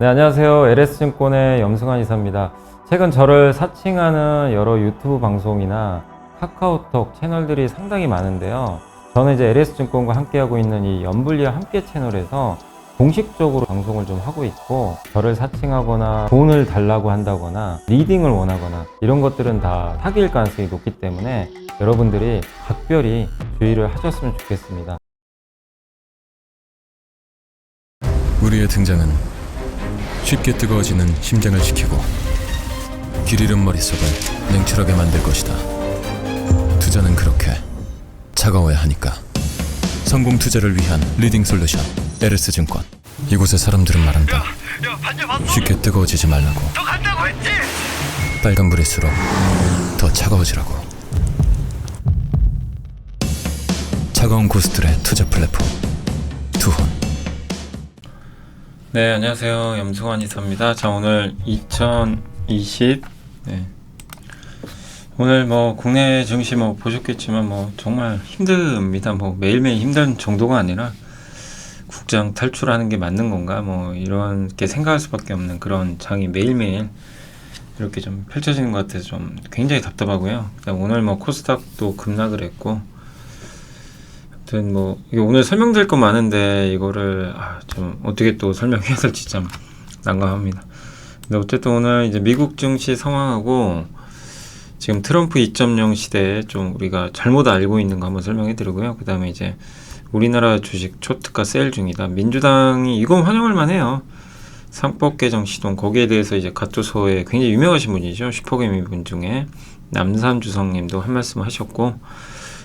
네, 안녕하세요. LS증권의 염승환 이사입니다. 최근 저를 사칭하는 여러 유튜브 방송이나 카카오톡 채널들이 상당히 많은데요. 저는 이제 LS증권과 함께하고 있는 이 연불리와 함께 채널에서 공식적으로 방송을 좀 하고 있고, 저를 사칭하거나 돈을 달라고 한다거나 리딩을 원하거나 이런 것들은 다 사기일 가능성이 높기 때문에 여러분들이 각별히 주의를 하셨으면 좋겠습니다. 우리의 등장은 쉽게 뜨거워지는 심장을 지키고 길 잃은 머릿속을 냉철하게 만들 것이다. 투자는 그렇게 차가워야 하니까. 성공 투자를 위한 리딩 솔루션 LS증권. 이곳의 사람들은 말한다. 쉽게 뜨거워지지 말라고. 빨간불일수록 더 차가워지라고. 차가운 고수들의 투자 플랫폼 투혼. 네, 안녕하세요. 염승환 이사입니다. 자, 오늘 2020 오늘 뭐 국내 증시 뭐 보셨겠지만 뭐 정말 힘듭니다. 뭐 매일매일 힘든 정도가 아니라 국장 탈출하는 게 맞는 건가 뭐 이렇게 생각할 수밖에 없는 그런 장이 매일매일 이렇게 좀 펼쳐지는 것 같아서 좀 굉장히 답답하고요. 오늘 뭐 코스닥도 급락을 했고, 아무튼 뭐 이게 오늘 설명드릴 거 많은데 이거를 좀 어떻게 또 설명해야 될지 참 난감합니다. 근데 어쨌든 오늘 이제 미국 증시 상황하고 지금 트럼프 2.0 시대에 좀 우리가 잘못 알고 있는 거 한번 설명해 드리고요. 그 다음에 이제 우리나라 주식 초특가 세일 중이다. 민주당이 이건 환영할 만해요. 상법 개정 시동, 거기에 대해서 이제 가토소에 굉장히 유명하신 분이죠. 슈퍼개미 분 중에 남산주성님도 한 말씀 하셨고,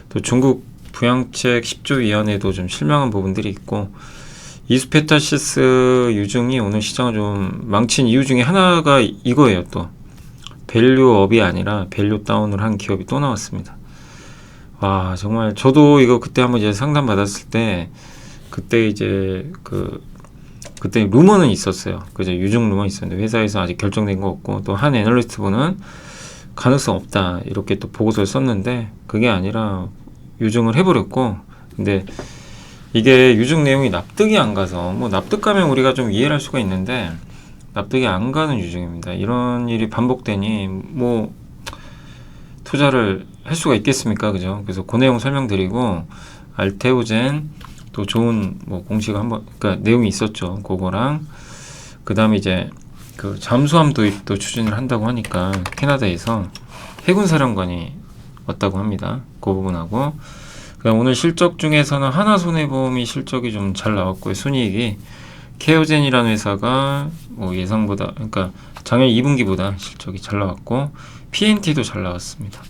또 중국 부양책 10조 위원회도 좀 실망한 부분들이 있고, 이수페타시스 유증이 오늘 시장을 좀 망친 이유 중에 하나가 이거예요. 또 밸류업이 아니라 밸류 다운을 한 기업이 또 나왔습니다. 와, 정말 저도 이거 그때 한번 이제 상담 받았을 때 그때 이제 그때 루머는 있었어요. 그죠? 유증 루머 있었는데 회사에서 아직 결정된 거 없고, 또 한 애널리스트 분은 가능성 없다 이렇게 또 보고서를 썼는데 그게 아니라 유증을 해버렸고, 근데 이게 유증 내용이 납득이 안 가서, 뭐 납득가면 우리가 좀 이해를 할 수가 있는데 납득이 안 가는 유증입니다. 이런 일이 반복되니 뭐 투자를 할 수가 있겠습니까? 그죠? 그래서 그 내용 설명드리고, 알테오젠 또 좋은 뭐 공시가 한번, 그러니까 내용이 있었죠. 그거랑 그 다음에 이제 그 잠수함 도입도 추진을 한다고 하니까 캐나다에서 해군 사령관이 왔다고 합니다. 그 부분하고, 그다음 오늘 실적 중에서는 하나손해보험이 실적이 좀 잘 나왔고요. 순이익이 케어젠이라는 회사가 뭐 예상보다, 그러니까 작년 2분기보다 실적이 잘 나왔고, PNT도 잘 나왔습니다.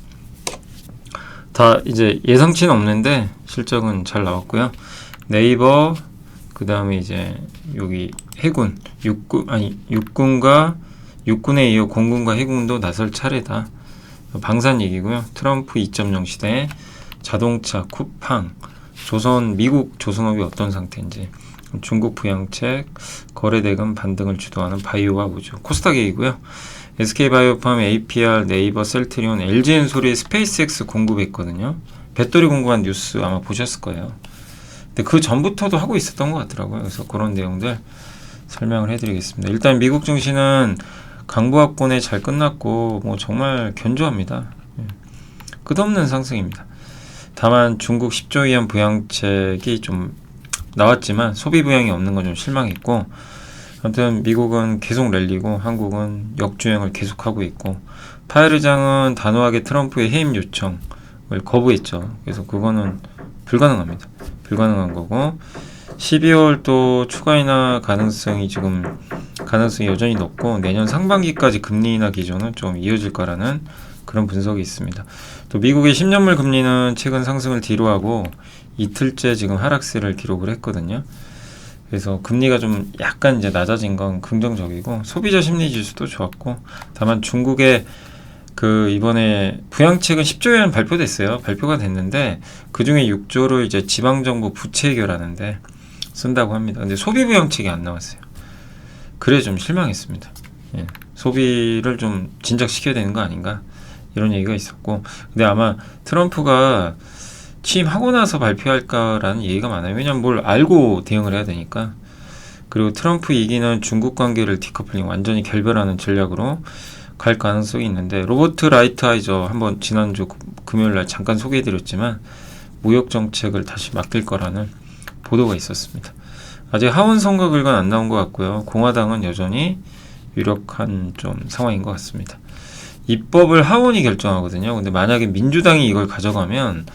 다 이제 예상치는 없는데 실적은 잘 나왔고요. 네이버, 그 다음에 이제 여기 해군, 육군에 이어 공군과 해군도 나설 차례다. 방산 얘기고요. 트럼프 2.0 시대에 자동차, 쿠팡, 미국 조선업이 어떤 상태인지, 중국 부양책, 거래대금 반등을 주도하는 바이오와 우주, 코스닥 얘기고요. SK바이오팜, APR, 네이버, 셀트리온, LG엔솔이 스페이스X 공급했거든요. 배터리 공급한 뉴스 아마 보셨을 거예요. 근데 그 전부터도 하고 있었던 것 같더라고요. 그래서 그런 내용들 설명을 해드리겠습니다. 일단 미국 증시는 강보합권에 잘 끝났고 뭐 정말 견조합니다. 끝없는 상승입니다. 다만 중국 10조 위안 부양책이 좀 나왔지만 소비 부양이 없는 건 좀 실망했고, 아무튼 미국은 계속 랠리고 한국은 역주행을 계속하고 있고, 파웰 의장은 단호하게 트럼프의 해임 요청을 거부했죠. 그래서 그거는 불가능합니다. 불가능한 거고, 12월 또 추가 인하 가능성이 여전히 높고, 내년 상반기까지 금리 인하 기조는 좀 이어질 거라는 그런 분석이 있습니다. 또 미국의 10년물 금리는 최근 상승을 뒤로하고 이틀째 지금 하락세를 기록을 했거든요. 그래서 금리가 좀 약간 이제 낮아진 건 긍정적이고, 소비자 심리 지수도 좋았고, 다만 중국의 이번에 부양책은 10조 원 발표됐어요. 발표가 됐는데 그 중에 6조를 이제 지방정부 부채 해결하는데 쓴다고 합니다. 근데 소비 부양책이 안 나왔어요. 그래 좀 실망했습니다. 소비를 좀 진작시켜야 되는 거 아닌가, 이런 얘기가 있었고, 근데 아마 트럼프가 취임하고 나서 발표할까라는 얘기가 많아요. 왜냐면 뭘 알고 대응을 해야 되니까. 그리고 트럼프 2기는 중국 관계를 디커플링 완전히 결별하는 전략으로 갈 가능성이 있는데, 로버트 라이트하이저 한번 지난주 금요일날 잠깐 소개해드렸지만 무역 정책을 다시 맡길 거라는 보도가 있었습니다. 아직 하원 선거 결과는 안 나온 것 같고요. 공화당은 여전히 유력한 좀 상황인 것 같습니다. 입법을 하원이 결정하거든요. 근데 만약에 민주당이 이걸 가져가면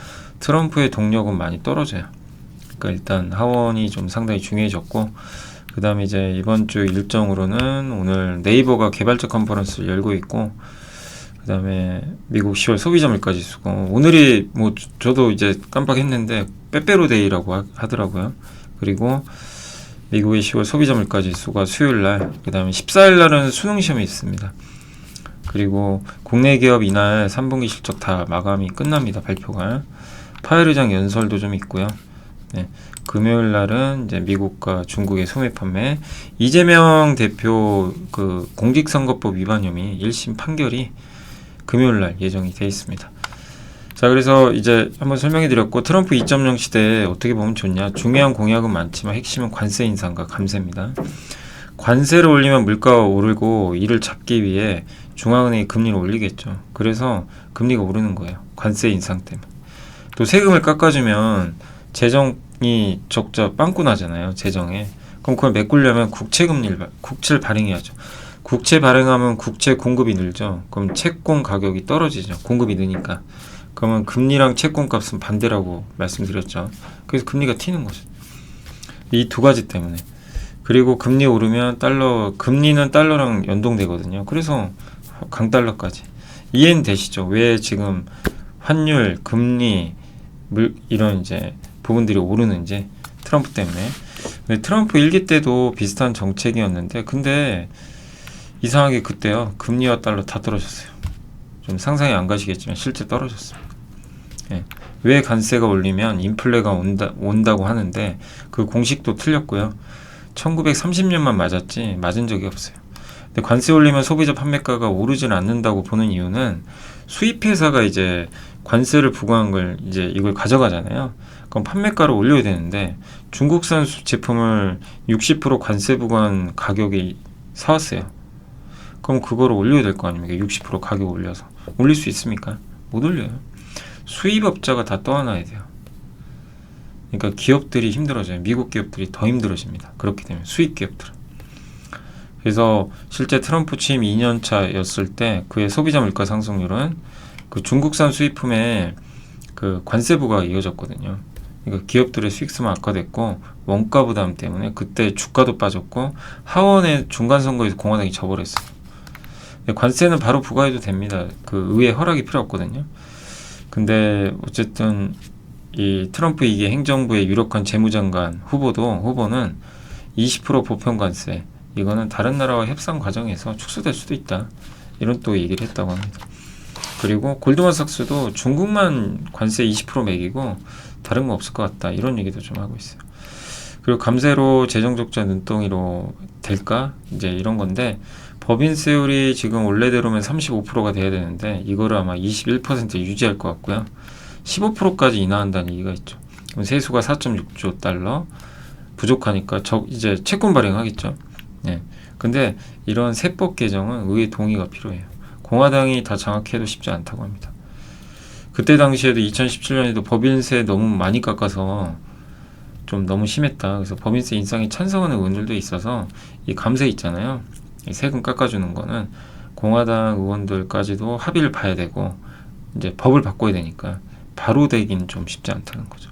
트럼프의 동력은 많이 떨어져요. 그러니까 일단 하원이 좀 상당히 중요해졌고, 그 다음에 이제 이번 주 일정으로는 오늘 네이버가 개발자 컨퍼런스를 열고 있고, 그 다음에 미국 10월 소비자 물가 지수고, 오늘이 뭐 저도 이제 깜빡했는데 빼빼로데이라고 하더라고요. 그리고 미국의 10월 소비자 물가 지수가 수요일날, 그 다음에 14일날은 수능 시험이 있습니다. 그리고 국내 기업 이날 3분기 실적 다 마감이 끝납니다. 발표가. 파웰 의장 연설도 좀 있고요. 네. 금요일 날은 이제 미국과 중국의 소매 판매, 이재명 대표 그 공직선거법 위반 혐의 1심 판결이 금요일 날 예정이 되어 있습니다. 자, 그래서 이제 한번 설명해 드렸고, 트럼프 2.0 시대에 어떻게 보면 좋냐. 중요한 공약은 많지만 핵심은 관세 인상과 감세입니다. 관세를 올리면 물가가 오르고 이를 잡기 위해 중앙은행이 금리를 올리겠죠. 그래서 금리가 오르는 거예요. 관세 인상 때문에. 또 세금을 깎아주면 재정이 적자 빵꾸 나잖아요. 재정에. 그럼 그걸 메꾸려면 국채를 발행해야죠. 국채 발행하면 국채 공급이 늘죠. 그럼 채권 가격이 떨어지죠. 공급이 느니까. 그러면 금리랑 채권 값은 반대라고 말씀드렸죠. 그래서 금리가 튀는 거죠. 이 두 가지 때문에. 그리고 금리 오르면 금리는 달러랑 연동되거든요. 그래서 강달러까지. 이해는 되시죠? 왜 지금 환율, 금리, 이런 이제 부분들이 오르는지, 트럼프 때문에. 근데 트럼프 1기 때도 비슷한 정책이었는데, 근데 이상하게 그때요, 금리와 달러 다 떨어졌어요. 좀 상상이 안 가시겠지만 실제 떨어졌습니다. 예. 왜 관세가 올리면 인플레가 온다고 하는데 그 공식도 틀렸고요. 1930년만 맞은 적이 없어요. 근데 관세 올리면 소비자 판매가가 오르질 않는다고 보는 이유는, 수입회사가 이제 관세를 부과한 걸 이제 이걸 가져가잖아요. 그럼 판매가를 올려야 되는데, 중국산 제품을 60% 관세 부과한 가격에 사왔어요. 그럼 그거를 올려야 될 거 아닙니까? 60% 가격 올려서. 올릴 수 있습니까? 못 올려요. 수입업자가 다 떠안아야 돼요. 그러니까 기업들이 힘들어져요. 미국 기업들이 더 힘들어집니다. 그렇게 되면 수입 기업들은. 그래서 실제 트럼프 취임 2년 차였을 때 그의 소비자 물가 상승률은 그 중국산 수입품에 그 관세 부과가 이어졌거든요. 그러니까 기업들의 수익성은 악화됐고, 원가 부담 때문에 그때 주가도 빠졌고, 하원의 중간 선거에서 공화당이 져버렸어요. 관세는 바로 부과해도 됩니다. 그 의회 허락이 필요 없거든요. 근데 어쨌든 이 트럼프 2기 행정부의 유력한 재무장관 후보는 20% 보편 관세, 이거는 다른 나라와 협상 과정에서 축소될 수도 있다, 이런 또 얘기를 했다고 합니다. 그리고 골드만삭스도 중국만 관세 20% 매기고 다른 거 없을 것 같다, 이런 얘기도 좀 하고 있어요. 그리고 감세로 재정적자 눈덩이로 될까? 이제 이런 건데, 법인세율이 지금 원래대로면 35%가 돼야 되는데 이거를 아마 21% 유지할 것 같고요. 15%까지 인하한다는 얘기가 있죠. 그럼 세수가 4.6조 달러 부족하니까 이제 채권 발행하겠죠. 네. 근데 이런 세법 개정은 의회 동의가 필요해요. 공화당이 다 장악해도 쉽지 않다고 합니다. 그때 당시에도 2017년에도 법인세 너무 많이 깎아서 좀 너무 심했다. 그래서 법인세 인상에 찬성하는 의원들도 있어서 이 감세 있잖아요. 이 세금 깎아주는 거는 공화당 의원들까지도 합의를 봐야 되고, 이제 법을 바꿔야 되니까 바로 되긴 좀 쉽지 않다는 거죠.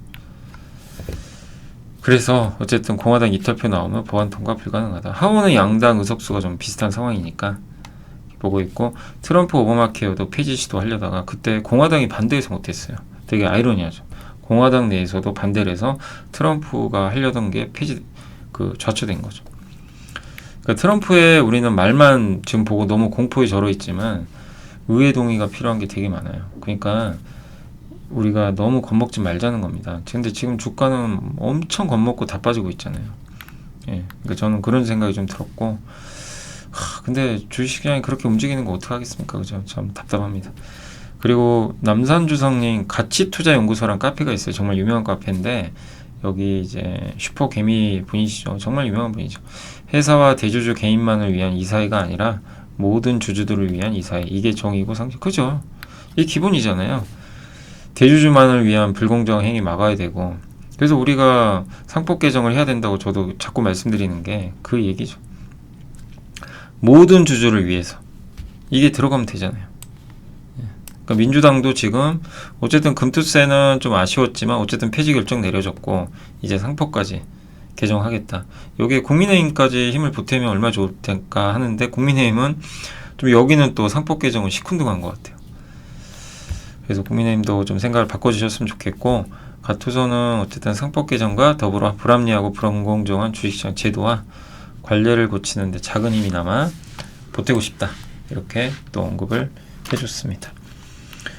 그래서 어쨌든 공화당 이탈표 나오면 법안 통과 불가능하다. 하원은 양당 의석수가 좀 비슷한 상황이니까 보고 있고, 트럼프 오바마 케어도 폐지 시도하려다가 그때 공화당이 반대해서 못했어요. 되게 아이러니하죠. 공화당 내에서도 반대를 해서 트럼프가 하려던 게 좌초된 거죠. 그러니까 트럼프의 우리는 말만 지금 보고 너무 공포에 절어 있지만 의회 동의가 필요한 게 되게 많아요. 그러니까 우리가 너무 겁먹지 말자는 겁니다. 근데 지금 주가는 엄청 겁먹고 다 빠지고 있잖아요. 예, 그러니까 저는 그런 생각이 좀 들었고, 근데 주식시장이 그렇게 움직이는 거 어떡하겠습니까? 그죠? 참 답답합니다. 그리고 남산주성님 가치투자연구소란 카페가 있어요. 정말 유명한 카페인데 여기 이제 슈퍼 개미 분이시죠. 정말 유명한 분이죠. 회사와 대주주 개인만을 위한 이사회가 아니라 모든 주주들을 위한 이사회. 이게 정의고 상식. 그죠? 이게 기본이잖아요. 대주주만을 위한 불공정한 행위 막아야 되고, 그래서 우리가 상법 개정을 해야 된다고 저도 자꾸 말씀드리는 게 그 얘기죠. 모든 주주를 위해서 이게 들어가면 되잖아요. 그러니까 민주당도 지금 어쨌든 금투세는 좀 아쉬웠지만 어쨌든 폐지 결정 내려졌고 이제 상법까지 개정하겠다. 여기에 국민의힘까지 힘을 보태면 얼마나 좋을까 하는데 국민의힘은 좀 여기는 또 상법 개정은 시큰둥한 것 같아요. 그래서 국민의힘도 좀 생각을 바꿔주셨으면 좋겠고, 가투소는 어쨌든 상법 개정과 더불어 불합리하고 불공정한 주식시장 제도와 관례를 고치는데 작은 힘이나마 보태고 싶다. 이렇게 또 언급을 해줬습니다.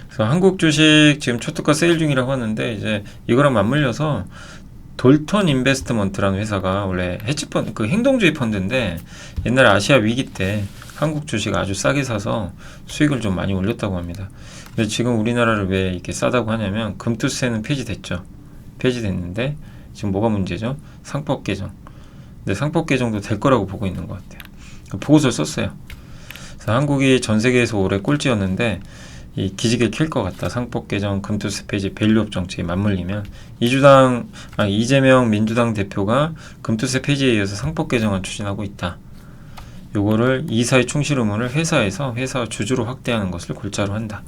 그래서 한국 주식 지금 초특가 세일 중이라고 하는데 이제 이거랑 맞물려서 돌턴 인베스트먼트라는 회사가 원래 헤지펀드, 그 행동주의 펀드인데 옛날 아시아 위기 때 한국 주식 아주 싸게 사서 수익을 좀 많이 올렸다고 합니다. 근데 지금 우리나라를 왜 이렇게 싸다고 하냐면 금투세는 폐지됐죠. 폐지됐는데 지금 뭐가 문제죠? 상법 개정. 근데 상법 개정도 될 거라고 보고 있는 것 같아요. 보고서를 썼어요. 그래서 한국이 전 세계에서 올해 꼴찌였는데 이 기지개를 켤 것 같다. 상법 개정, 금투세 폐지, 밸류업 정책이 맞물리면 이재명 민주당 대표가 금투세 폐지에 이어서 상법 개정을 추진하고 있다. 요거를 이사의 충실 의무를 회사에서 회사 주주로 확대하는 것을 골자로 한다.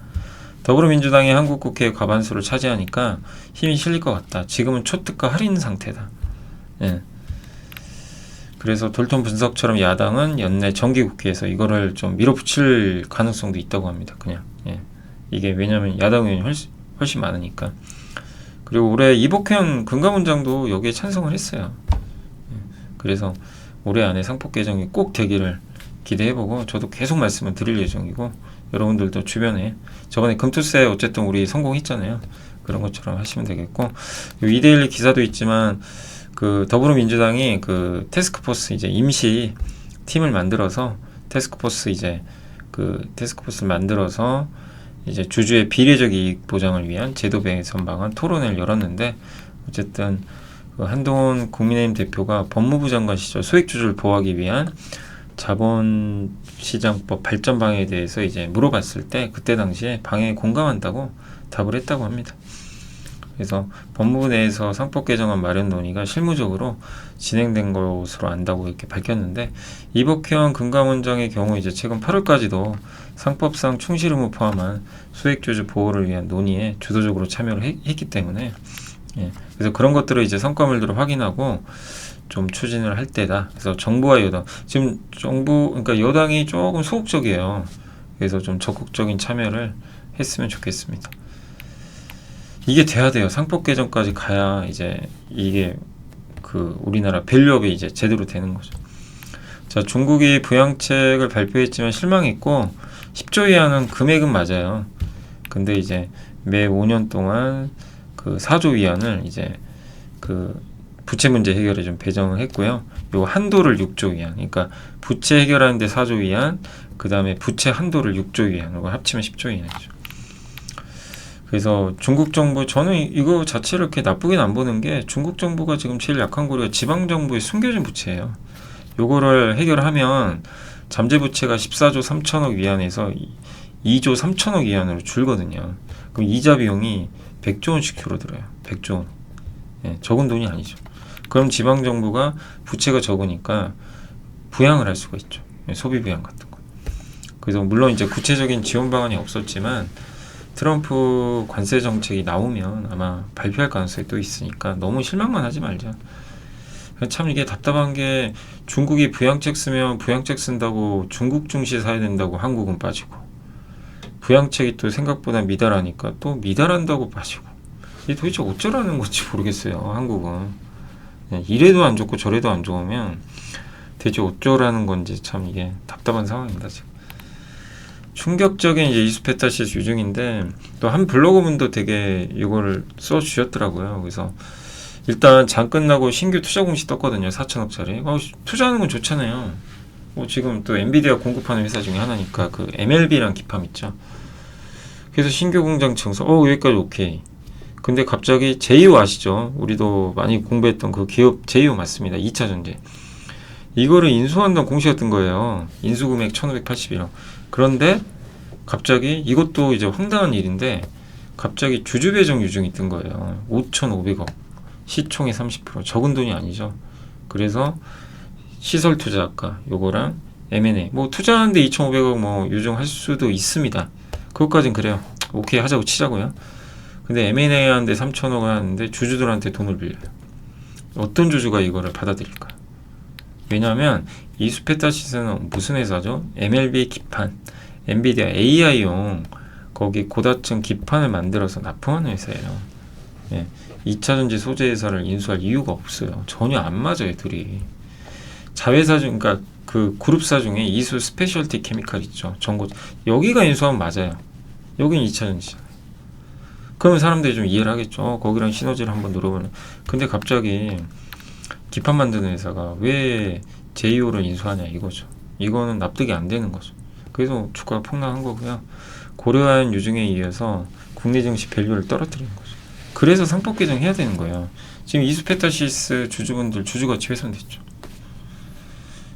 더불어민주당이 한국 국회의 과반수를 차지하니까 힘이 실릴 것 같다. 지금은 초특가 할인 상태다. 예. 그래서 돌턴 분석처럼 야당은 연내 정기국회에서 이거를 좀 밀어붙일 가능성도 있다고 합니다. 그냥 예. 이게 왜냐하면 야당 의원이 훨씬 많으니까. 그리고 올해 이복현 금감원장도 여기에 찬성을 했어요. 예. 그래서 올해 안에 상법 개정이 꼭 되기를 기대해보고 저도 계속 말씀을 드릴 예정이고, 여러분들도 주변에 저번에 금투세 어쨌든 우리 성공했잖아요. 그런 것처럼 하시면 되겠고, 이데일리 기사도 있지만 그 더불어민주당이 그 태스크포스 이제 임시 팀을 만들어서 태스크포스를 만들어서 이제 주주의 비례적 이익 보장을 위한 제도 개선 방안 토론회를 열었는데, 어쨌든 그 한동훈 국민의힘 대표가 법무부 장관 시절 소액주주를 보호하기 위한 자본시장법 발전 방향에 대해서 이제 물어봤을 때 그때 당시에 방향에 공감한다고 답을 했다고 합니다. 그래서 법무부 내에서 상법 개정안 마련 논의가 실무적으로 진행된 것으로 안다고 이렇게 밝혔는데, 이복현 금감원장의 경우 이제 최근 8월까지도 상법상 충실 의무 포함한 소액주주 보호를 위한 논의에 주도적으로 참여를 했기 때문에 예, 그래서 그런 것들을 이제 성과물들을 확인하고 좀 추진을 할 때다. 그래서 정부와 여당, 지금 그러니까 여당이 조금 소극적이에요. 그래서 좀 적극적인 참여를 했으면 좋겠습니다. 이게 돼야 돼요. 상법 개정까지 가야 이제 이게 그 우리나라 밸류업이 이제 제대로 되는 거죠. 자, 중국이 부양책을 발표했지만 실망했고 10조 위안은 금액은 맞아요. 근데 이제 매 5년 동안 그 4조 위안을 이제 그 부채 문제 해결에 좀 배정을 했고요. 요 한도를 6조 위안. 그러니까 부채 해결하는데 4조 위안, 그 다음에 부채 한도를 6조 위안으로 합치면 10조 위안이죠. 그래서 중국 정부, 저는 이거 자체를 이렇게 나쁘긴 안 보는 게, 중국 정부가 지금 제일 약한 고리가 지방 정부의 숨겨진 부채예요. 요거를 해결하면 잠재 부채가 14조 3천억 위안에서 2조 3천억 위안으로 줄거든요. 그럼 이자 비용이 100조 원씩 줄어들어요. 100조 원. 예, 적은 돈이 아니죠. 그럼 지방 정부가 부채가 적으니까 부양을 할 수가 있죠. 예, 소비 부양 같은 거. 그래서 물론 이제 구체적인 지원 방안이 없었지만 트럼프 관세 정책이 나오면 아마 발표할 가능성이 또 있으니까 너무 실망만 하지 말자. 참 이게 답답한 게, 중국이 부양책 쓰면 부양책 쓴다고 중국 중시 사야 된다고 한국은 빠지고, 부양책이 또 생각보다 미달하니까 또 미달한다고 빠지고, 이게 도대체 어쩌라는 건지 모르겠어요. 한국은 이래도 안 좋고 저래도 안 좋으면 대체 어쩌라는 건지 참 이게 답답한 상황입니다. 지금 충격적인 이제 이수페타시스 유증인데, 또 한 블로거분도 되게 이거를 써주셨더라고요. 그래서 일단 장 끝나고 신규 투자 공시 떴거든요. 4천억짜리. 투자하는 건 좋잖아요. 지금 또 엔비디아 공급하는 회사 중에 하나니까 그 MLB란 기판 있죠. 그래서 신규 공장 증설, 여기까지 오케이. 근데 갑자기 제이오 아시죠? 우리도 많이 공부했던 그 기업 제이오 맞습니다. 2차 전지. 이거를 인수한다는 공시가 뜬 거예요. 인수금액 1581억. 그런데 갑자기 이것도 이제 황당한 일인데 갑자기 주주배정 유증이 뜬 거예요. 5,500억. 시총의 30%. 적은 돈이 아니죠. 그래서 시설 투자 아까 요거랑 M&A 뭐 투자하는데 2,500억 뭐 유증할 수도 있습니다. 그것까진 그래요. 오케이 하자고 치자고요. 근데 M&A 하는데 3,000억을 하는데 주주들한테 돈을 빌려요. 어떤 주주가 이거를 받아들일까? 왜냐하면 이수페타시스는 무슨 회사죠? MLB 기판, 엔비디아 AI용 거기 고다층 기판을 만들어서 납품하는 회사예요. 예, 2차 전지 소재 회사를 인수할 이유가 없어요. 전혀 안 맞아요, 둘이. 자회사 중, 그러니까 그 그룹사 중에 이수 스페셜티 케미칼 있죠. 전고 여기가 인수하면 맞아요. 여긴 2차 전지잖아요. 그러면 사람들이 좀 이해를 하겠죠. 거기랑 시너지를 한번 누려보는. 근데 갑자기 기판 만드는 회사가 왜 제이오를 인수하냐 이거죠. 이거는 납득이 안 되는 거죠. 그래서 주가가 폭락한 거고요. 고려한 유증에 의해서 국내 증시 밸류를 떨어뜨리는 거죠. 그래서 상법 개정해야 되는 거예요. 지금 이수페타시스 주주분들 주주가치 훼손됐죠.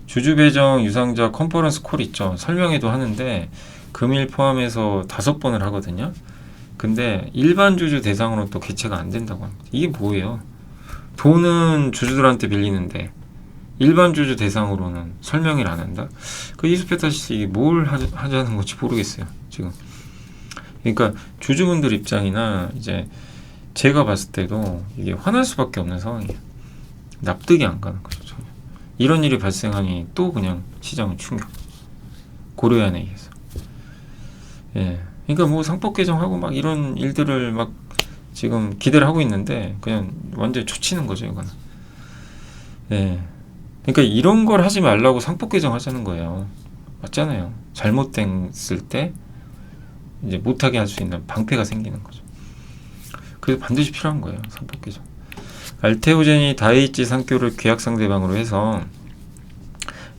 주주 배정 유상자 컨퍼런스 콜 있죠. 설명회도 하는데 금일 포함해서 5번을 하거든요. 근데 일반 주주 대상으로 또 개최가 안 된다고 합니다. 이게 뭐예요? 돈은 주주들한테 빌리는데 일반 주주 대상으로는 설명회를 안 한다? 그 이수페타시스 이게 뭘 하자는 건지 모르겠어요. 지금. 그러니까 주주분들 입장이나 이제 제가 봤을 때도 이게 화날 수밖에 없는 상황이에요. 납득이 안 가는 거죠. 전혀. 이런 일이 발생하니 또 그냥 시장은 충격. 고려안에 의해서. 예. 그러니까 뭐 상법 개정하고 막 이런 일들을 막 지금 기대를 하고 있는데 그냥 완전 초치는 거죠, 이거는. 예. 그러니까 이런 걸 하지 말라고 상법 개정하자는 거예요. 맞잖아요. 잘못됐을 때 이제 못하게 할 수 있는 방패가 생기는 거죠. 그래서 반드시 필요한 거예요, 상법 개정. 알테오젠이 다이이치 산교를 계약 상대방으로 해서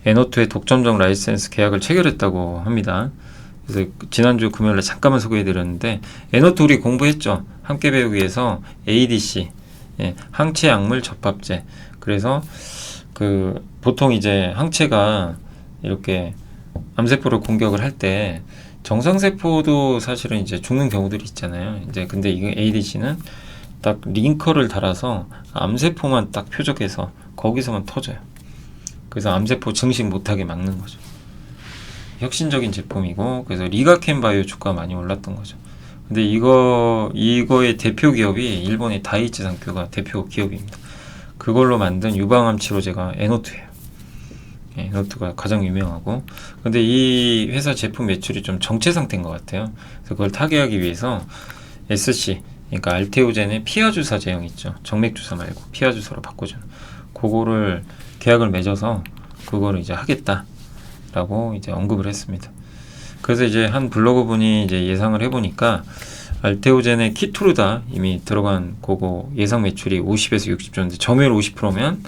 에너투의 독점적 라이센스 계약을 체결했다고 합니다. 그래서 지난주 금요일에 잠깐만 소개해드렸는데 에너투 우리 공부했죠. 함께 배우기에서 ADC, 예, 항체 약물 접합제. 그래서 그 보통 이제 항체가 이렇게 암세포를 공격을 할 때 정상세포도 사실은 이제 죽는 경우들이 있잖아요. 이제 근데 이거 ADC는 딱 링커를 달아서 암세포만 딱 표적해서 거기서만 터져요. 그래서 암세포 증식 못하게 막는 거죠. 혁신적인 제품이고 그래서 리가켄 바이오 주가가 많이 올랐던 거죠. 근데 이거의 대표 기업이 일본의 다이이치 산교가 대표 기업입니다. 그걸로 만든 유방암 치료제가 에노투예요. 에노투가 가장 유명하고 근데 이 회사 제품 매출이 좀 정체 상태인 것 같아요. 그래서 그걸 타개하기 위해서 SC 그러니까 알테오젠의 피하 주사 제형 있죠. 정맥 주사 말고 피하 주사로 바꿔주는 그거를 계약을 맺어서 그거를 이제 하겠다라고 이제 언급을 했습니다. 그래서 이제 한 블로거 분이 이제 예상을 해보니까 알테오젠의 키투르다 이미 들어간 그거 예상 매출이 50에서 60조인데 점유율 50%면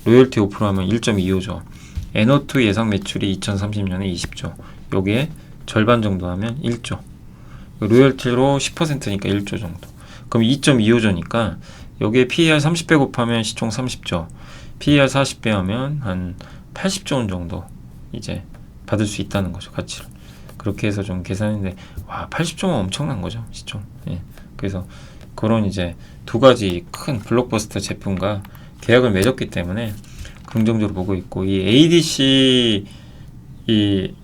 로열티 5%하면 1.25조. 에너투 예상 매출이 2030년에 20조. 여기에 절반 정도 하면 1조. 로열티로 10%니까 1조 정도. 그럼 2.25조니까 여기에 PER 30배 곱하면 시총 30조. PER 40배 하면 한 80조 원 정도 이제 받을 수 있다는 거죠. 가치를. 그렇게 해서 좀 계산했는데 와 80조면 엄청난 거죠. 시총. 예. 그래서 그런 이제 두 가지 큰 블록버스터 제품과 계약을 맺었기 때문에 긍정적으로 보고 있고 이 ADC 이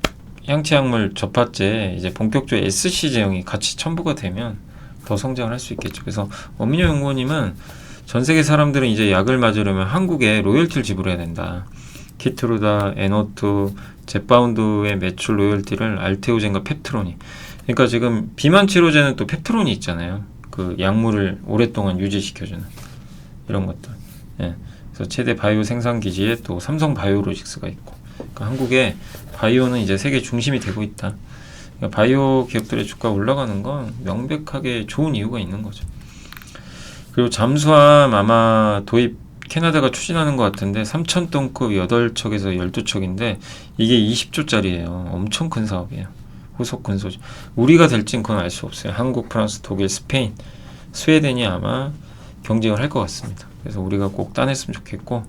향체약물 접합제 이제 본격적으로 SC 제형이 같이 첨부가 되면 더 성장을 할 수 있겠죠. 그래서 엄민호 연구원님은 전 세계 사람들은 이제 약을 맞으려면 한국에 로열티를 지불해야 된다. 키트루다, 에노투, 젯바운드의 매출 로열티를 알테오젠과 펩트론이. 그러니까 지금 비만 치료제는 또 펩트론이 있잖아요. 그 약물을 오랫동안 유지시켜주는 이런 것들. 예. 그래서 최대 바이오 생산 기지에 또 삼성 바이오로직스가 있고. 그러니까 한국의 바이오는 이제 세계 중심이 되고 있다. 그러니까 바이오 기업들의 주가 올라가는 건 명백하게 좋은 이유가 있는 거죠. 그리고 잠수함 아마 도입 캐나다가 추진하는 것 같은데 3,000톤급 8척에서 12척인데 이게 20조짜리예요. 엄청 큰 사업이에요. 후속 근소지. 우리가 될진 그건 알 수 없어요. 한국, 프랑스, 독일, 스페인 스웨덴이 아마 경쟁을 할 것 같습니다. 그래서 우리가 꼭 따냈으면 좋겠고,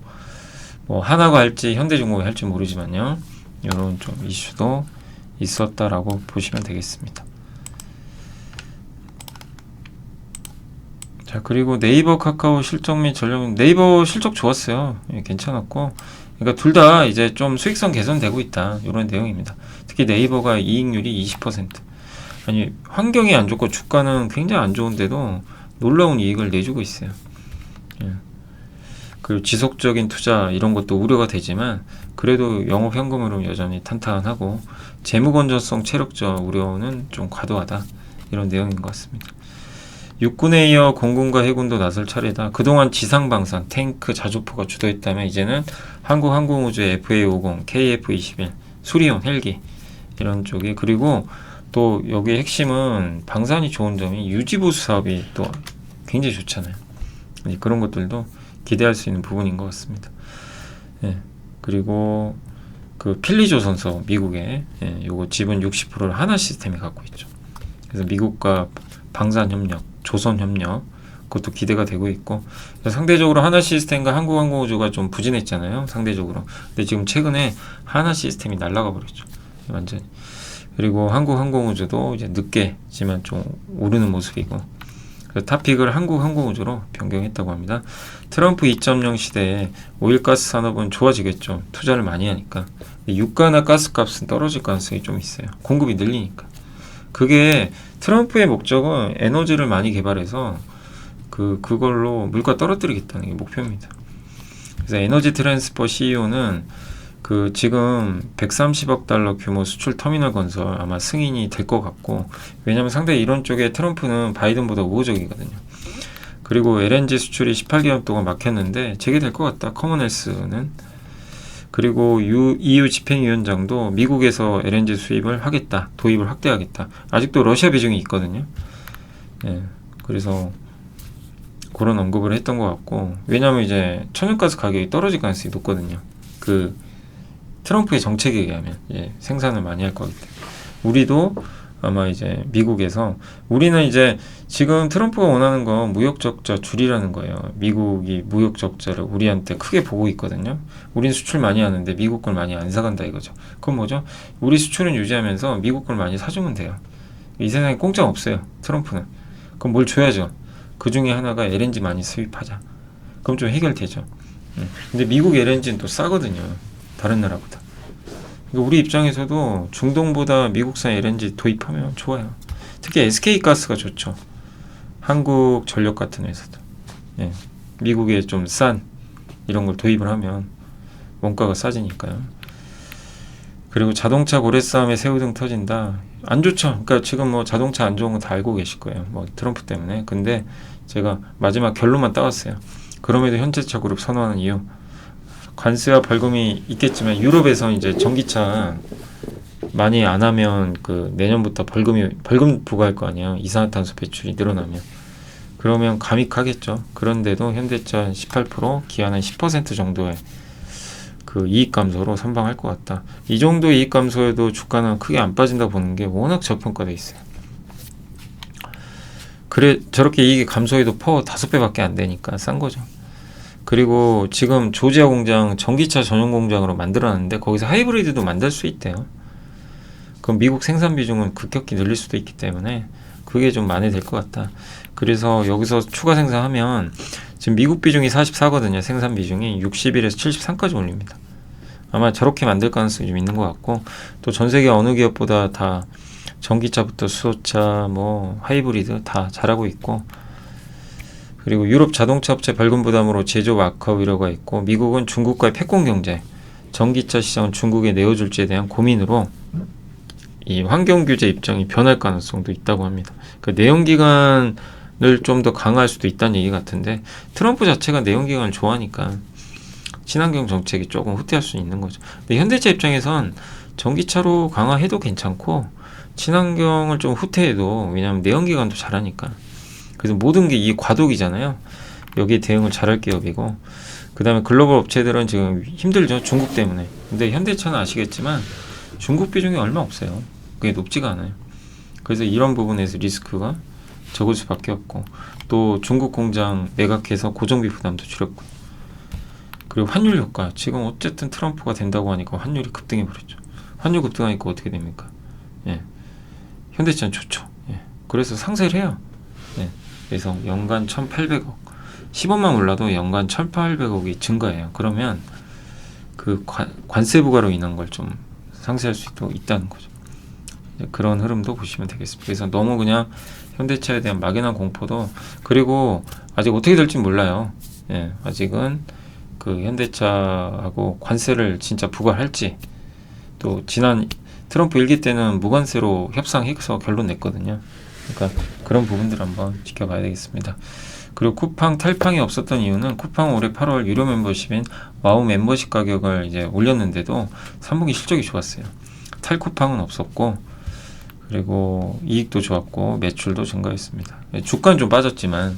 뭐 하나가 할지 현대중공업이 할지 모르지만요, 이런 좀 이슈도 있었다라고 보시면 되겠습니다. 자, 그리고 네이버 카카오 실적 및 전력, 네이버 실적 좋았어요. 예, 괜찮았고, 그러니까 둘 다 이제 좀 수익성 개선되고 있다, 이런 내용입니다. 특히 네이버가 이익률이 20%. 아니, 환경이 안 좋고 주가는 굉장히 안 좋은데도 놀라운 이익을 내주고 있어요. 예. 그리고 지속적인 투자 이런 것도 우려가 되지만 그래도 영업 현금으로 여전히 탄탄하고 재무 건전성 체력적 우려는 좀 과도하다, 이런 내용인 것 같습니다. 육군에 이어 공군과 해군도 나설 차례다. 그동안 지상방산, 탱크, 자주포가 주도했다면 이제는 한국항공우주의 FA50, KF21, 수리온, 헬기 이런 쪽이, 그리고 또 여기의 핵심은 방산이 좋은 점이 유지보수 사업이 또 굉장히 좋잖아요. 그런 것들도 기대할 수 있는 부분인 것 같습니다. 예. 그리고 그 필리조선소 미국의, 예, 요거 지분 60%를 하나시스템이 갖고 있죠. 그래서 미국과 방산협력, 조선협력, 그것도 기대가 되고 있고, 상대적으로 하나시스템과 한국항공우주가 좀 부진했잖아요, 상대적으로. 근데 지금 최근에 하나시스템이 날아가 버렸죠, 완전히. 그리고 한국항공우주도 이제 늦게지만 좀 오르는 모습이고, 탑픽을 한국항공우주로 변경했다고 합니다. 트럼프 2.0 시대에 오일가스 산업은 좋아지겠죠, 투자를 많이 하니까. 유가나 가스값은 떨어질 가능성이 좀 있어요, 공급이 늘리니까. 그게 트럼프의 목적은 에너지를 많이 개발해서 그걸로 물가 떨어뜨리겠다는 게 목표입니다. 그래서 에너지 트랜스퍼 CEO는 그 지금 130억 달러 규모 수출 터미널 건설 아마 승인이 될 것 같고, 왜냐하면 상당히 이런 쪽에 트럼프는 바이든보다 우호적이거든요. 그리고 LNG 수출이 18개월 동안 막혔는데 재개될 것 같다, 커먼웰스는. 그리고 EU 집행위원장도 미국에서 LNG 수입을 하겠다, 도입을 확대하겠다. 아직도 러시아 비중이 있거든요. 예, 그래서 그런 언급을 했던 것 같고, 왜냐하면 이제 천연가스 가격이 떨어질 가능성이 높거든요. 그 트럼프의 정책에 의하면, 예, 생산을 많이 할 거기 때문에. 우리도 아마 이제 미국에서, 우리는 이제 지금 트럼프가 원하는 건 무역 적자 줄이라는 거예요. 미국이 무역 적자를 우리한테 크게 보고 있거든요. 우린 수출 많이 하는데 미국 걸 많이 안 사간다 이거죠. 그건 뭐죠? 우리 수출은 유지하면서 미국 걸 많이 사주면 돼요. 이 세상에 공짜 없어요, 트럼프는. 그럼 뭘 줘야죠. 그 중에 하나가 LNG 많이 수입하자. 그럼 좀 해결되죠. 근데 미국 LNG는 또 싸거든요, 다른 나라보다. 우리 입장에서도 중동보다 미국산 LNG 도입하면 좋아요. 특히 SK가스가 좋죠. 한국전력 같은 회사도. 예, 미국에 좀 싼 이런 걸 도입을 하면 원가가 싸지니까요. 그리고 자동차 고래 싸움에 새우등 터진다. 안 좋죠. 그러니까 지금 뭐 자동차 안 좋은 거 다 알고 계실 거예요, 뭐 트럼프 때문에. 근데 제가 마지막 결론만 따왔어요. 그럼에도 현대차 그룹 선호하는 이유, 관세와 벌금이 있겠지만 유럽에서 이제 전기차 많이 안 하면 그 내년부터 벌금 부과할 거 아니에요, 이산화탄소 배출이 늘어나면. 그러면 감익하겠죠. 그런데도 현대차 18%, 기아는 10% 정도의 그 이익 감소로 선방할 것 같다. 이 정도 이익 감소에도 주가는 크게 안 빠진다 보는 게 워낙 저평가돼 있어요. 그래, 저렇게 이익이 감소해도 퍼 5배밖에 안 되니까 싼 거죠. 그리고 지금 조지아 공장 전기차 전용 공장으로 만들어놨는데 거기서 하이브리드도 만들 수 있대요. 그럼 미국 생산 비중은 급격히 늘릴 수도 있기 때문에 그게 좀 만회될 것 같다. 그래서 여기서 추가 생산하면, 지금 미국 비중이 44거든요. 생산 비중이 61에서 73까지 올립니다. 아마 저렇게 만들 가능성이 좀 있는 것 같고, 또 전 세계 어느 기업보다 다 전기차부터 수소차, 뭐 하이브리드 다 잘하고 있고, 그리고 유럽 자동차 업체 벌금 부담으로 제조업 악화 우려가 있고, 미국은 중국과의 패권 경제, 전기차 시장은 중국에 내어줄지에 대한 고민으로 이 환경 규제 입장이 변할 가능성도 있다고 합니다. 그 내연기관을 좀 더 강화할 수도 있다는 얘기 같은데, 트럼프 자체가 내연기관을 좋아하니까 친환경 정책이 조금 후퇴할 수 있는 거죠. 근데 현대차 입장에선 전기차로 강화해도 괜찮고 친환경을 좀 후퇴해도, 왜냐하면 내연기관도 잘하니까. 그래서 모든 게 이 과도기잖아요. 여기에 대응을 잘할 기업이고, 그 다음에 글로벌 업체들은 지금 힘들죠, 중국 때문에. 근데 현대차는 아시겠지만 중국 비중이 얼마 없어요. 그게 높지가 않아요. 그래서 이런 부분에서 리스크가 적을 수밖에 없고, 또 중국 공장 매각해서 고정비 부담도 줄였고, 그리고 환율 효과. 지금 어쨌든 트럼프가 된다고 하니까 환율이 급등해 버렸죠. 환율 급등하니까 어떻게 됩니까? 예. 현대차는 좋죠. 예. 그래서 상세를 해요. 예. 그래서 연간 1,800억, 10원만 올라도 연간 1,800억이 증가해요. 그러면 그 관세 부과로 인한 걸 좀 상쇄할 수 있다는 거죠. 그런 흐름도 보시면 되겠습니다. 그래서 너무 그냥 현대차에 대한 막연한 공포도, 그리고 아직 어떻게 될지 몰라요. 예, 아직은 그 현대차하고 관세를 진짜 부과할지, 또 지난 트럼프 1기 때는 무관세로 협상해서 결론 냈거든요. 그러니까 그런 부분들 한번 지켜봐야 되겠습니다. 그리고 쿠팡 탈팡이 없었던 이유는, 쿠팡 올해 8월 유료 멤버십인 와우 멤버십 가격을 이제 올렸는데도 3분기 실적이 좋았어요. 탈쿠팡은 없었고, 그리고 이익도 좋았고 매출도 증가했습니다. 주가는 좀 빠졌지만,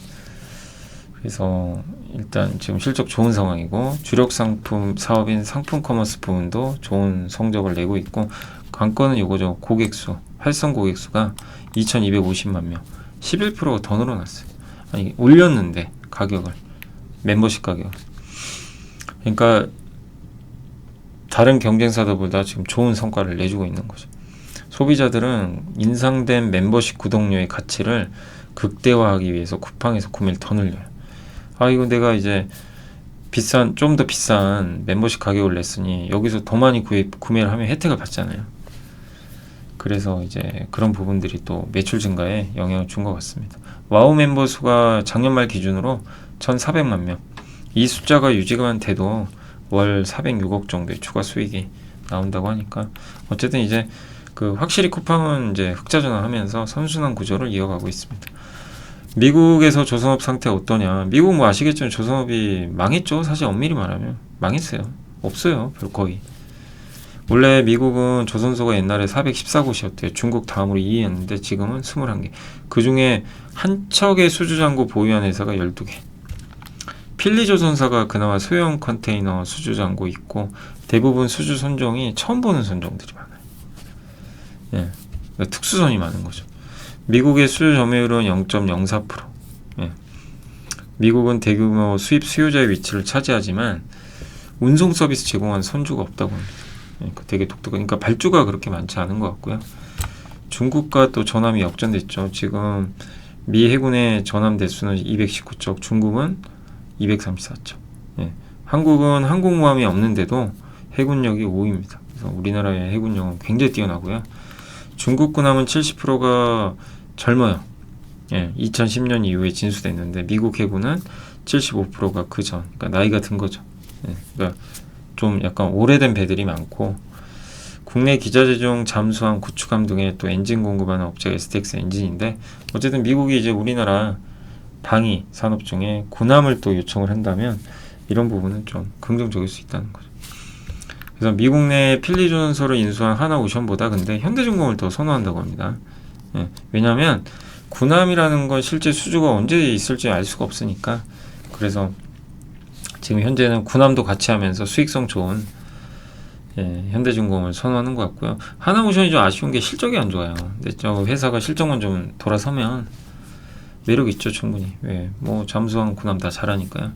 그래서 일단 지금 실적 좋은 상황이고, 주력 상품 사업인 상품 커머스 부분도 좋은 성적을 내고 있고, 관건은 이거죠. 고객수, 활성 고객수가 2,250만 명, 11%가 더 늘어났어요. 아니, 올렸는데 가격을, 멤버십 가격. 그러니까 다른 경쟁사들보다 지금 좋은 성과를 내주고 있는 거죠. 소비자들은 인상된 멤버십 구독료의 가치를 극대화하기 위해서 쿠팡에서 구매를 더 늘려요. 아, 이거 내가 이제 좀 더 비싼 멤버십 가격을 냈으니 여기서 더 많이 구매를 하면 혜택을 받잖아요. 그래서 이제 그런 부분들이 또 매출 증가에 영향을 준 것 같습니다. 와우 멤버 수가 작년 말 기준으로 1,400만 명. 이 숫자가 유지가 돼도 월 406억 정도의 추가 수익이 나온다고 하니까, 어쨌든 이제 그 확실히 쿠팡은 이제 흑자 전환하면서 선순환 구조를 이어가고 있습니다. 미국에서 조선업 상태 어떠냐? 미국 뭐 아시겠지만 조선업이 망했죠. 사실 엄밀히 말하면 망했어요. 없어요, 별 거의. 원래 미국은 조선소가 옛날에 414곳이었대요. 중국 다음으로 2위였는데 지금은 21개. 그 중에 한 척의 수주장고 보유한 회사가 12개. 필리조선사가 그나마 소형 컨테이너 수주장고 있고, 대부분 수주 선종이 처음 보는 선종들이 많아요. 예, 그러니까 특수선이 많은 거죠. 미국의 수주 점유율은 0.04%. 예. 미국은 대규모 수입 수요자의 위치를 차지하지만 운송 서비스 제공한 선주가 없다고 합니다. 그러니까 되게 독특한, 그러니까 발주가 그렇게 많지 않은 것 같고요. 중국과 또 전함이 역전됐죠. 지금 미 해군의 전함 대수는 219척, 중국은 234척. 예. 한국은 항공모함이 없는데도 해군력이 5위입니다. 그래서 우리나라의 해군력은 굉장히 뛰어나고요. 중국 군함은 70%가 젊어요. 예, 2010년 이후에 진수됐는데, 미국 해군은 75%가 그 전, 그러니까 나이가 든 거죠. 예, 그러니까 좀 약간 오래된 배들이 많고, 국내 기자재종, 잠수함, 구축함 등의 또 엔진 공급하는 업체가 STX 엔진인데, 어쨌든 미국이 이제 우리나라 방위 산업 중에 군함을 또 요청을 한다면 이런 부분은 좀 긍정적일 수 있다는 거죠. 그래서 미국 내 필리조선소를 인수한 하나오션보다 근데 현대중공을 더 선호한다고 합니다. 예, 왜냐하면 군함이라는 건 실제 수주가 언제 있을지 알 수가 없으니까. 그래서 지금 현재는 군함도 같이 하면서 수익성 좋은 현대중공을 선호하는 것 같고요. 하나오션이 좀 아쉬운 게 실적이 안 좋아요. 근데 저 회사가 실적만 좀 돌아서면 매력 있죠, 충분히. 예, 뭐 잠수함, 군함 다 잘하니까요.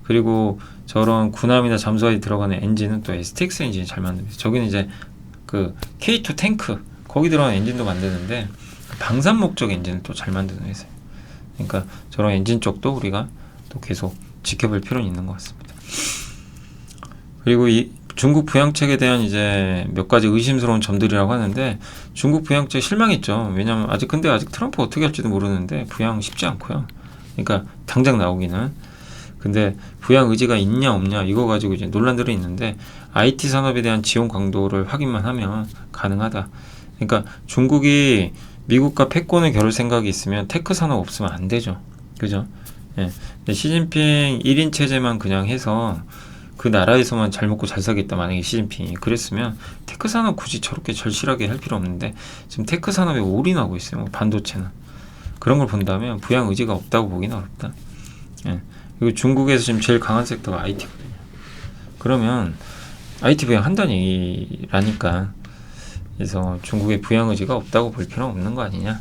그리고 저런 군함이나 잠수함에 들어가는 엔진은 또 STX 엔진이 잘 만듭니다. 저기는 이제 그 K2 탱크 거기 들어가는 엔진도 만드는데 방산 목적 엔진을 또 잘 만드는 회사예요. 그러니까 저런 엔진 쪽도 우리가 또 계속 지켜볼 필요는 있는 것 같습니다. 그리고 이 중국 부양책에 대한 이제 몇 가지 의심스러운 점들이라고 하는데, 중국 부양책 실망했죠. 왜냐면 아직 트럼프 어떻게 할지도 모르는데 부양 쉽지 않고요. 그러니까 당장 나오기는. 근데 부양 의지가 있냐 없냐 이거 가지고 이제 논란들이 있는데, IT 산업에 대한 지원 강도를 확인만 하면 가능하다. 그러니까 중국이 미국과 패권을 겨룰 생각이 있으면 테크 산업 없으면 안 되죠. 그죠? 예. 근데 시진핑 1인 체제만 그냥 해서 그 나라에서만 잘 먹고 잘 살겠다, 만약에 시진핑이 그랬으면 테크 산업 굳이 저렇게 절실하게 할 필요 없는데, 지금 테크 산업에 올인하고 있어요. 뭐 반도체는. 그런 걸 본다면 부양 의지가 없다고 보기는 어렵다. 예. 그리고 중국에서 지금 제일 강한 섹터가 IT거든요. 그러면 IT 부양 한다는 얘기라니까. 그래서 중국의 부양 의지가 없다고 볼 필요는 없는 거 아니냐.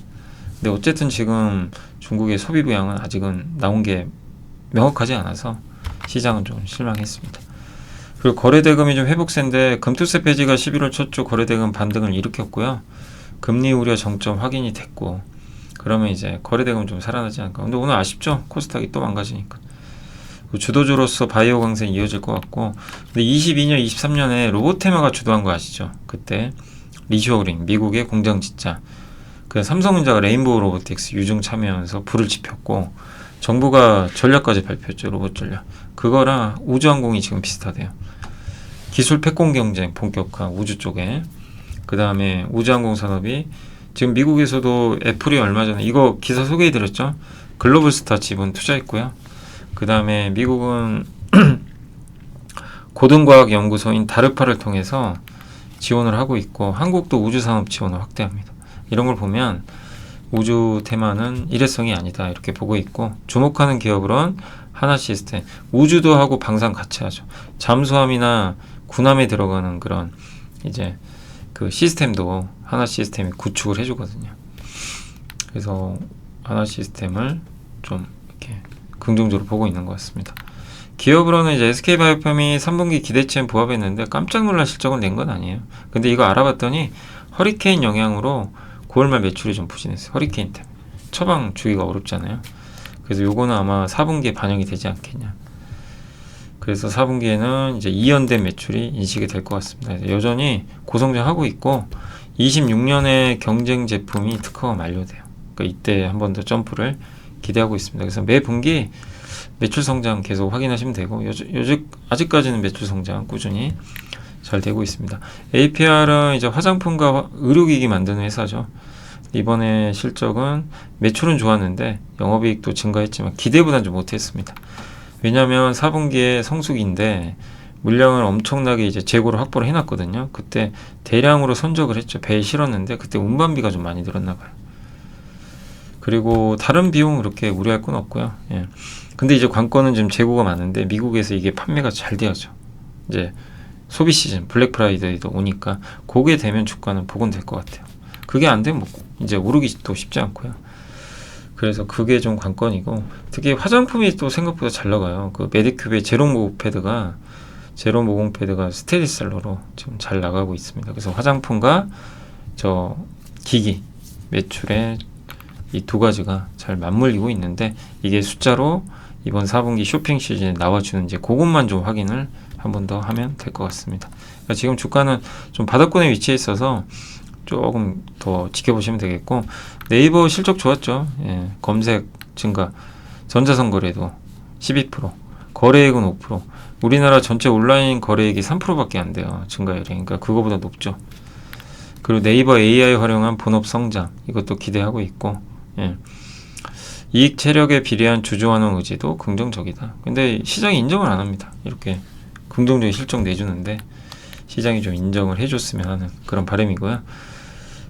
근데 어쨌든 지금 중국의 소비 부양은 아직은 나온 게 명확하지 않아서 시장은 좀 실망했습니다. 그리고 거래대금이 좀 회복세인데 금투세 폐지가 11월 첫 주 거래대금 반등을 일으켰고요. 금리 우려 정점 확인이 됐고 그러면 이제 거래대금 좀 살아나지 않을까. 근데 오늘 아쉽죠? 코스닥이 또 망가지니까. 주도주로서 바이오 강세는 이어질 것 같고 근데 22년, 23년에 로보테마가 주도한 거 아시죠? 그때 리쇼어링, 미국의 공장 짓자. 그 삼성전자가 레인보우 로보틱스 유중 참여하면서 불을 지폈고 정부가 전략까지 발표했죠. 로봇 전략. 그거랑 우주항공이 지금 비슷하대요. 기술 패권 경쟁 본격화 우주 쪽에. 그 다음에 우주항공 산업이 지금 미국에서도 애플이 얼마 전에 이거 기사 소개해드렸죠. 글로벌스타 지분 투자했고요. 그 다음에 미국은 고등과학연구소인 다르파를 통해서 지원을 하고 있고 한국도 우주산업 지원을 확대합니다. 이런 걸 보면 우주 테마는 일회성이 아니다 이렇게 보고 있고 주목하는 기업으로는 하나시스템 우주도 하고 방산 같이 하죠. 잠수함이나 군함에 들어가는 그런 이제 그 시스템도 하나시스템이 구축을 해주거든요. 그래서 하나시스템을 좀 이렇게 긍정적으로 보고 있는 것 같습니다. 기업으로는 이제 SK바이오팜이 3분기 기대치엔 부합했는데 깜짝 놀랄 실적을 낸 건 아니에요. 근데 이거 알아봤더니 허리케인 영향으로 9월 말 매출이 좀 부진했어요. 허리케인 때문에. 처방 주기가 어렵잖아요. 그래서 요거는 아마 4분기에 반영이 되지 않겠냐. 그래서 4분기에는 이제 이연된 매출이 인식이 될 것 같습니다. 여전히 고성장하고 있고 26년에 경쟁 제품이 특허가 만료돼요. 그러니까 이때 한 번 더 점프를 기대하고 있습니다. 그래서 매 분기 매출 성장 계속 확인하시면 되고 아직까지는 매출 성장 꾸준히 잘 되고 있습니다. APR은 이제 화장품과 의료기기 만드는 회사죠. 이번에 실적은 매출은 좋았는데 영업이익도 증가했지만 기대보다는 좀 못했습니다. 왜냐하면 4분기에 성수기인데 물량을 엄청나게 이제 재고를 확보를 해놨거든요. 그때 대량으로 선적을 했죠. 배에 실었는데 그때 운반비가 좀 많이 늘었나 봐요. 그리고 다른 비용은 그렇게 우려할 건 없고요. 예. 근데 이제 관건은 지금 재고가 많은데 미국에서 이게 판매가 잘 돼야죠. 이제 소비 시즌 블랙 프라이데이도 오니까 그게 되면 주가는 복원될 것 같아요. 그게 안 되면 이제 오르기 또 쉽지 않고요. 그래서 그게 좀 관건이고 특히 화장품이 또 생각보다 잘 나가요. 그 메디큐브의 제로 모공 패드가 스테디셀러로 지금 잘 나가고 있습니다. 그래서 화장품과 저 기기 매출에 이 두 가지가 잘 맞물리고 있는데 이게 숫자로 이번 4분기 쇼핑 시즌에 나와주는지 그것만 좀 확인을 한 번 더 하면 될 것 같습니다. 그러니까 지금 주가는 좀 바닥권에 위치해 있어서 조금 더 지켜보시면 되겠고 네이버 실적 좋았죠. 예, 검색 증가, 전자선 거래도 12%, 거래액은 5%, 우리나라 전체 온라인 거래액이 3%밖에 안 돼요. 증가율이. 그러니까 그거보다 높죠. 그리고 네이버 AI 활용한 본업 성장 이것도 기대하고 있고 예. 이익 체력에 비례한 주주환원 의지도 긍정적이다. 근데 시장이 인정을 안 합니다. 이렇게 긍정적인 실적 내주는데 시장이 좀 인정을 해줬으면 하는 그런 바람이고요.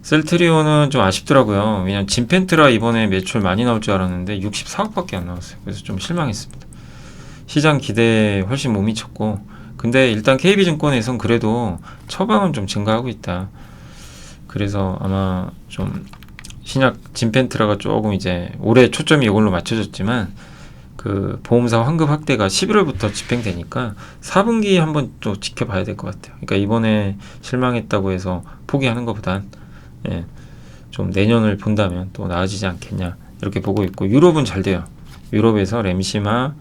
셀트리온은 좀 아쉽더라고요. 왜냐면 진펜트라 이번에 매출 많이 나올 줄 알았는데 64억밖에 안 나왔어요. 그래서 좀 실망했습니다. 시장 기대에 훨씬 못 미쳤고 근데 일단 KB증권에선 그래도 처방은 좀 증가하고 있다. 그래서 아마 좀 신약 진펜트라가 조금 이제 올해 초점이 이걸로 맞춰졌지만 그 보험사 환급 확대가 11월부터 집행되니까 4분기 한번 또 지켜봐야 될 것 같아요. 그러니까 이번에 실망했다고 해서 포기하는 것보단 예, 좀 내년을 본다면 또 나아지지 않겠냐 이렇게 보고 있고 유럽은 잘 돼요. 유럽에서 램시마,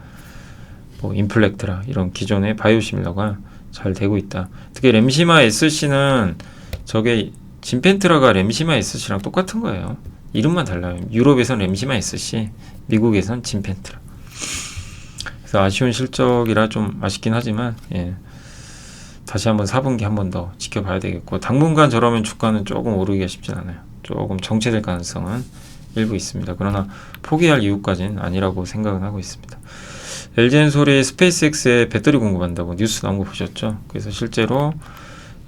뭐 인플렉트라 이런 기존의 바이오시밀러가 잘 되고 있다. 특히 램시마 SC는 저게 진펜트라가 램시마 SC랑 똑같은 거예요. 이름만 달라요. 유럽에선 램시마 SC, 미국에선 진펜트라. 그래서 아쉬운 실적이라 좀 아쉽긴 하지만 예, 다시 한번 4분기 한 번 더 지켜봐야 되겠고 당분간 저러면 주가는 조금 오르기가 쉽진 않아요. 조금 정체될 가능성은 일부 있습니다. 그러나 포기할 이유까지는 아니라고 생각은 하고 있습니다. LG엔솔이 스페이스X에 배터리 공급한다고 뉴스 나온 거 보셨죠? 그래서 실제로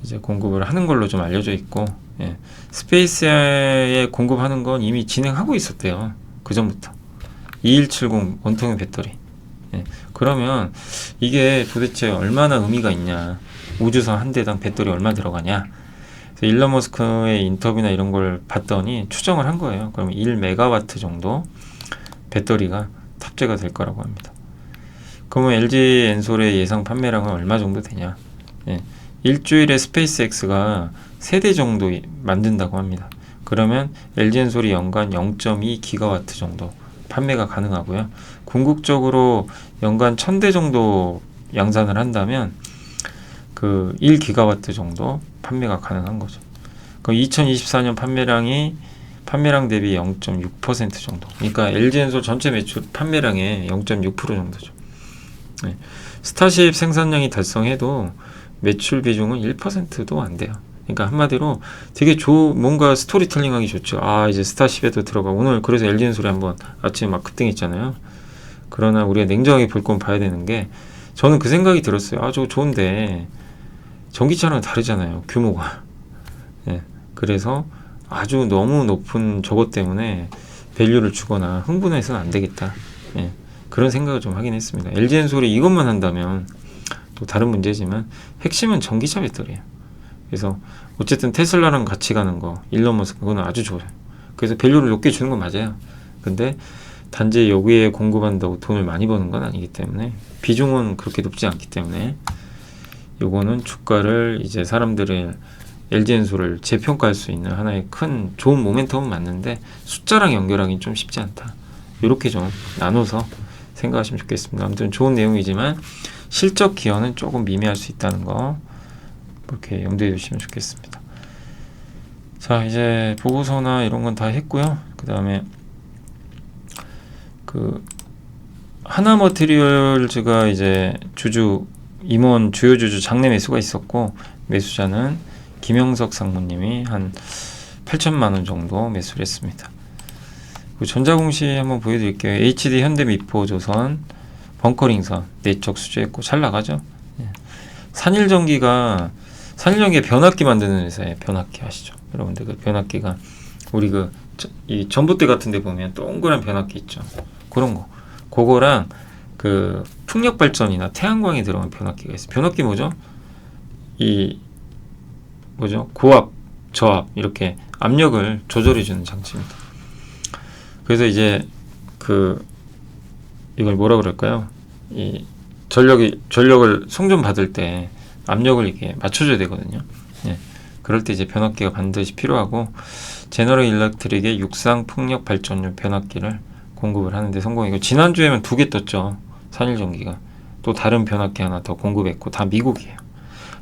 이제 공급을 하는 걸로 좀 알려져 있고 예, 스페이스에 공급하는 건 이미 진행하고 있었대요. 그 전부터 2170 원통형 배터리. 예, 그러면 이게 도대체 얼마나 의미가 있냐? 우주선 한 대당 배터리 얼마 들어가냐? 그래서 일론 머스크의 인터뷰나 이런 걸 봤더니 추정을 한 거예요. 그러면 1메가와트 정도 배터리가 탑재가 될 거라고 합니다. 그러면 LG 엔솔의 예상 판매량은 얼마 정도 되냐? 예, 일주일에 스페이스X가 3대 정도 만든다고 합니다. 그러면 LG 엔솔이 연간 0.2 기가와트 정도 판매가 가능하고요. 궁극적으로 연간 1000대 정도 양산을 한다면 그 1기가와트 정도 판매가 가능한 거죠. 그럼 2024년 판매량 대비 0.6% 정도. 그러니까 LG 엔솔 전체 매출 판매량의 0.6% 정도죠. 네. 스타쉽 생산량이 달성해도 매출 비중은 1%도 안 돼요. 그러니까 한마디로 되게 뭔가 스토리텔링하기 좋죠. 아, 이제 스타쉽에도 들어가. 오늘 그래서 LG 엔솔이 한번 아침에 막 급등했잖아요. 그러나 우리가 냉정하게 볼 건 봐야 되는 게, 저는 그 생각이 들었어요. 아, 저거 좋은데 전기차랑 다르잖아요, 규모가. 예, 그래서 아주 너무 높은 저것 때문에 밸류를 주거나 흥분해서는 안 되겠다. 예, 그런 생각을 좀 하긴 했습니다. LG 엔솔이 이것만 한다면 또 다른 문제지만 핵심은 전기차 배터리예요. 그래서 어쨌든 테슬라랑 같이 가는 거, 일론 머스크, 그건 아주 좋아요. 그래서 밸류를 높게 주는 건 맞아요. 근데 단지 여기에 공급한다고 돈을 많이 버는 건 아니기 때문에, 비중은 그렇게 높지 않기 때문에 요거는 주가를 이제 사람들의 LG 엔솔을 재평가할 수 있는 하나의 큰 좋은 모멘텀은 맞는데 숫자랑 연결하기는 좀 쉽지 않다. 이렇게 좀 나눠서 생각하시면 좋겠습니다. 아무튼 좋은 내용이지만 실적 기여는 조금 미미할 수 있다는 거 이렇게 염두에 두시면 좋겠습니다. 자, 이제 보고서나 이런 건 다 했고요. 그 다음에 그 하나머티리얼즈가 이제 임원 주요 주주 장내 매수가 있었고, 매수자는 김영석 상무님이 한 8천만 원 정도 매수를 했습니다. 그 전자공시 한번 보여드릴게요. HD 현대미포조선 벙커링선 내적 수주했고 잘 나가죠. 예. 산일전기가 변압기 만드는 회사예요. 변압기 아시죠? 여러분들 그 변압기가 우리 이 전봇대 같은 데 보면 동그란 변압기 있죠. 그런 거. 그거랑 그 풍력 발전이나 태양광이 들어간 변압기가 있어요. 변압기 뭐죠? 고압, 저압 이렇게 압력을 조절해 주는 장치입니다. 그래서 이제 이걸 뭐라 그럴까요? 이 전력을 송전 받을 때 압력을 이렇게 맞춰줘야 되거든요. 예. 그럴 때 이제 변압기가 반드시 필요하고, 제너럴 일렉트릭의 육상 풍력 발전용 변압기를 공급을 하는데 성공이고, 지난주에는 2개 떴죠. 산일전기가. 또 다른 변압기 하나 더 공급했고, 다 미국이에요.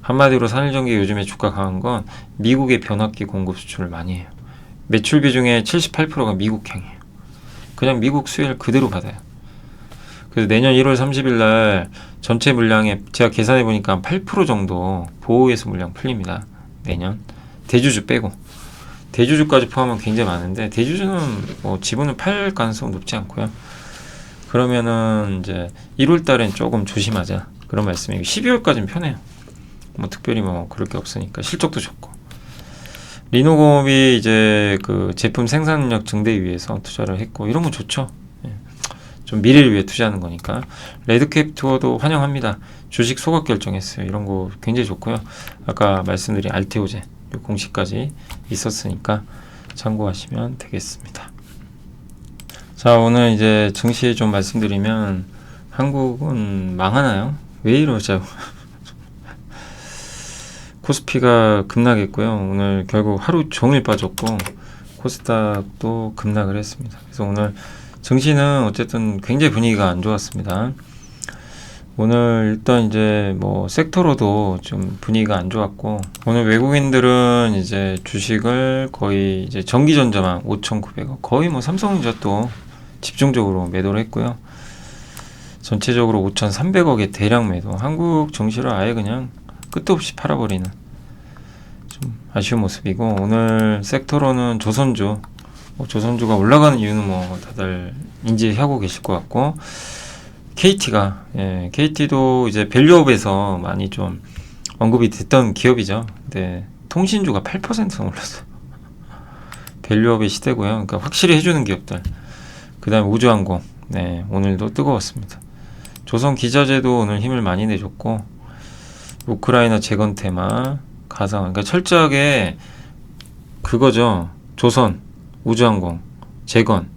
한마디로 산일전기 요즘에 주가 강한 건 미국의 변압기 공급 수출을 많이 해요. 매출 비중의 78%가 미국향이에요. 그냥 미국 수혜를 그대로 받아요. 그래서 내년 1월 30일 날 전체 물량에 제가 계산해 보니까 한 8% 정도 보호해서 물량 풀립니다. 내년 대주주 빼고. 대주주까지 포함하면 굉장히 많은데, 대주주는 뭐 지분을 팔 가능성은 높지 않고요. 그러면은 이제 1월 달엔 조금 조심하자, 그런 말씀이고, 12월까지는 편해요. 뭐 특별히 뭐 그럴 게 없으니까, 실적도 좋고. 리노공업이 이제 그 제품 생산력 증대 위해서 투자를 했고, 이런 거 좋죠. 예. 좀 미래를 위해 투자하는 거니까. 레드캡 투어도 환영합니다. 주식 소각 결정했어요. 이런 거 굉장히 좋고요. 아까 말씀드린 알테오젠 공시까지 있었으니까 참고하시면 되겠습니다. 자, 오늘 이제 증시 좀 말씀드리면, 한국은 망하나요? 왜 이러죠? 코스피가 급락했고요. 오늘 결국 하루 종일 빠졌고, 코스닥도 급락을 했습니다. 그래서 오늘 증시는 어쨌든 굉장히 분위기가 안 좋았습니다. 오늘 일단 이제 뭐 섹터로도 좀 분위기가 안 좋았고, 오늘 외국인들은 이제 주식을 거의 이제 전기전자만 5,900억, 거의 뭐 삼성전자도 집중적으로 매도를 했고요. 전체적으로 5,300억의 대량 매도. 한국 증시를 아예 그냥 끝도 없이 팔아버리는 좀 아쉬운 모습이고, 오늘 섹터로는 조선주가 올라가는 이유는 뭐 다들 인지하고 계실 것 같고, KT도 이제 밸류업에서 많이 좀 언급이 됐던 기업이죠. 근데 통신주가 8% 올랐어요. 밸류업의 시대고요. 그러니까 확실히 해주는 기업들. 그 다음에 우주항공, 오늘도 뜨거웠습니다. 조선기자재도 오늘 힘을 많이 내줬고, 우크라이나 재건 테마, 가상. 그러니까 철저하게 그거죠. 조선, 우주항공, 재건,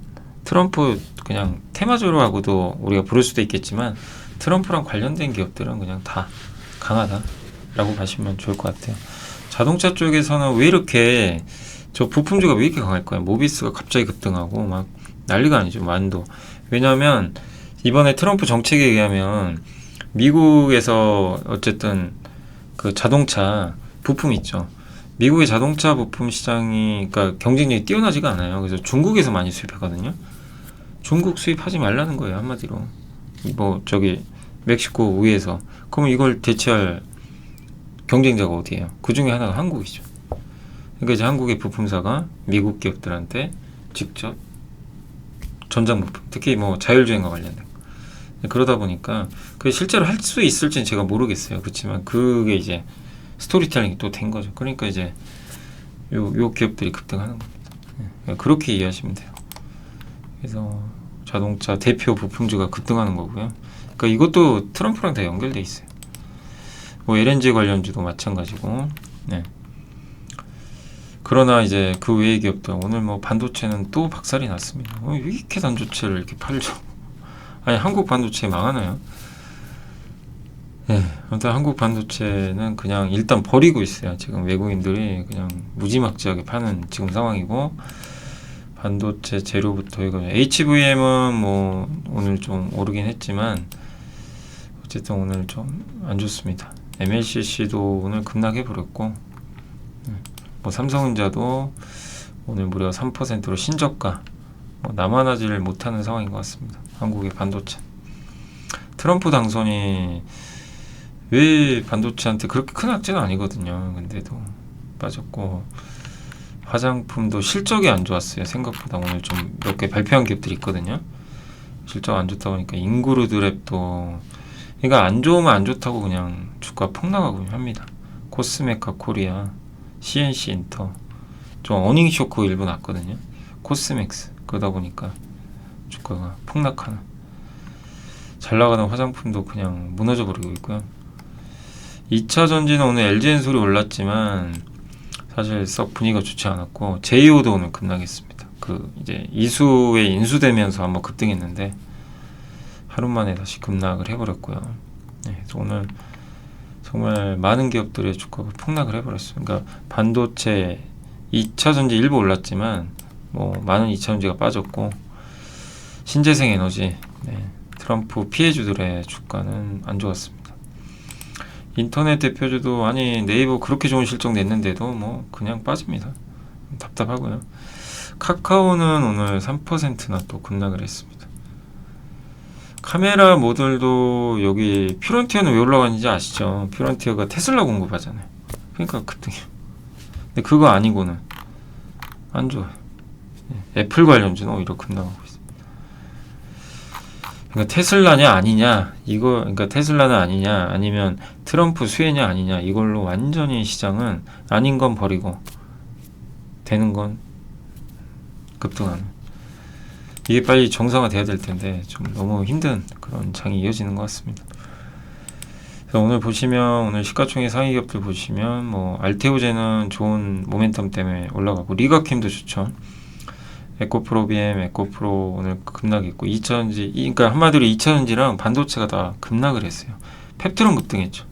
트럼프 그냥 테마주로 하고도 우리가 부를 수도 있겠지만 트럼프랑 관련된 기업들은 그냥 다 강하다라고 보시면 좋을 것 같아요. 자동차 쪽에서는 왜 이렇게 저 부품주가 왜 이렇게 강할까요? 모비스가 갑자기 급등하고 막 난리가 아니죠. 만도. 왜냐하면 이번에 트럼프 정책에 의하면 미국에서 어쨌든 그 자동차 부품 있죠. 미국의 자동차 부품 시장이 그러니까 경쟁력이 뛰어나지가 않아요. 그래서 중국에서 많이 수입하거든요. 중국 수입하지 말라는 거예요. 한마디로. 뭐 저기 멕시코 우에서. 그러면 이걸 대체할 경쟁자가 어디예요? 그 중에 하나가 한국이죠. 그러니까 이제 한국의 부품사가 미국 기업들한테 직접 전장 부품, 특히 뭐 자율주행과 관련된 거. 그러다 보니까 그게 실제로 할 수 있을지는 제가 모르겠어요. 그렇지만 그게 이제 스토리텔링이 또 된 거죠. 그러니까 이제 요 기업들이 급등하는 겁니다. 그렇게 이해하시면 돼요. 그래서 자동차 대표 부품주가 급등하는 거고요. 그러니까 이것도 트럼프랑 다 연결돼 있어요. 뭐 LNG 관련주도 마찬가지고. 네. 그러나 이제 그 외의 기업들 오늘 뭐 반도체는 또 박살이 났습니다. 왜 이렇게 반도체를 이렇게 팔죠? 아니 한국 반도체 망하나요? 네, 아무튼 한국 반도체는 그냥 일단 버리고 있어요. 지금 외국인들이 그냥 무지막지하게 파는 지금 상황이고 반도체 재료부터 이거 HVM은 뭐 오늘 좀 오르긴 했지만 어쨌든 오늘 좀 안 좋습니다. MLCC도 오늘 급락해 버렸고 뭐 삼성전자도 오늘 무려 3%로 신저가 뭐 남아나지를 못하는 상황인 것 같습니다. 한국의 반도체 트럼프 당선이 왜 반도체한테 그렇게 큰 악재는 아니거든요. 근데도 빠졌고 화장품도 실적이 안 좋았어요. 생각보다 오늘 좀 몇 개 발표한 기업들이 있거든요. 실적 안 좋다 보니까 인구르드랩도 그러니까 안 좋으면 안 좋다고 그냥 주가 폭락하고 합니다. 코스메카 코리아, CNC 인터 좀 어닝 쇼크 일부 났거든요. 코스맥스 그러다 보니까 주가가 폭락하는 잘 나가는 화장품도 그냥 무너져 버리고 있고요. 2차 전지는 오늘 LG엔솔이 올랐지만 사실 썩 분위기가 좋지 않았고 제이오도 오늘 급락했습니다. 그 이제 이수에 인수되면서 한번 급등했는데 하루 만에 다시 급락을 해버렸고요. 네, 그래서 오늘 정말 많은 기업들의 주가가 폭락을 해버렸어요. 그러니까 반도체 2차 전지 일부 올랐지만 뭐 많은 2차 전지가 빠졌고 신재생 에너지, 네, 트럼프 피해주들의 주가는 안 좋았습니다. 인터넷 대표주도 아니 네이버 그렇게 좋은 실적 냈는데도 뭐 그냥 빠집니다. 답답하고요. 카카오는 오늘 3%나 또 급락을 했습니다. 카메라 모듈도 여기 퓨런티어는 왜 올라가는지 아시죠? 퓨런티어가 테슬라 공급하잖아요. 그러니까 급등이에요. 근데 그거 아니고는 안 좋아요. 애플 관련주는 오히려 급락하고 있어요. 그러니까 테슬라냐 아니냐 이거 그러니까 테슬라는 아니냐 아니면 트럼프 수혜냐 아니냐 이걸로 완전히 시장은 아닌 건 버리고 되는 건 급등하는 이게 빨리 정상화돼야 될 텐데 좀 너무 힘든 그런 장이 이어지는 것 같습니다. 그래서 오늘 보시면 오늘 시가총액 상위 기업들 보시면 뭐 알테오제는 좋은 모멘텀 때문에 올라가고 리가캠도 좋죠. 에코프로비엠, 에코프로 오늘 급락했고 2차전지 그러니까 한마디로 2차전지랑 반도체가 다 급락을 했어요. 펩트론 급등했죠.